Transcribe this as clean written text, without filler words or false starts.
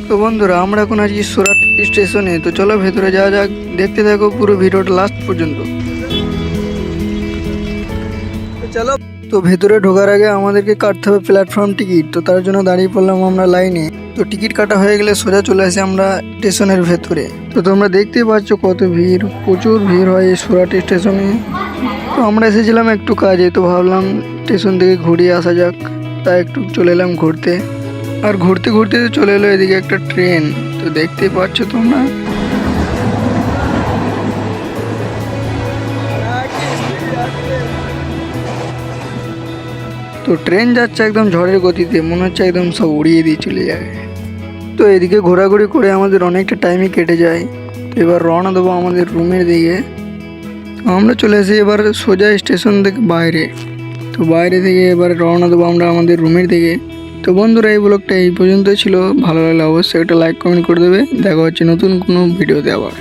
তো বন্ধুরা আমরা এখন আছি সুরাট স্টেশনে। তো চলো ভেতরে যাওয়া যাক, দেখতে থাকো পুরো ভিডিওটা লাস্ট পর্যন্ত। চলো, তো ভেতরে ঢোকার আগে আমাদেরকে কাটতে হবে প্ল্যাটফর্ম টিকিট। তো তার জন্য দাঁড়িয়ে পড়লাম আমরা লাইনে। তো টিকিট কাটা হয়ে গেলে সোজা চলে আসি আমরা স্টেশনের ভেতরে। তো তোমরা দেখতেই পাচ্ছ কত ভিড়, প্রচুর ভিড় হয় এই সুরাট স্টেশনে। তো আমরা এসেছিলাম একটু কাজে, তো ভাবলাম স্টেশন থেকে ঘুরিয়ে আসা যাক, তাই একটু চলে এলাম ঘুরতে। আর ঘুরতে ঘুরতে চলে এলো এদিকে একটা ট্রেন। তো দেখতেই পাচ্ছ তোমরা। তো ট্রেন যাচ্ছে একদম ঝড়ের গতিতে, মনে হচ্ছে একদম সব উড়িয়ে দিয়ে চলে যাবে। তো এদিকে ঘোরাঘুরি করে আমাদের অনেকটা টাইমই কেটে যায়। তো এবার রওনা দেবো আমাদের রুমের দিকে। আমরা চলে এসেছি এবার সোজা স্টেশন থেকে বাইরে। তো বাইরে থেকে এবার রওনা দেবো আমরা আমাদের রুমের দিকে। তো বন্ধুরা এই ব্লগটা এই পর্যন্তই ছিল। ভালো লাগলে অবশ্যই একটা লাইক কমেন্ট করে দেবে। দেখা হচ্ছে নতুন কোনো ভিডিওতে আবার।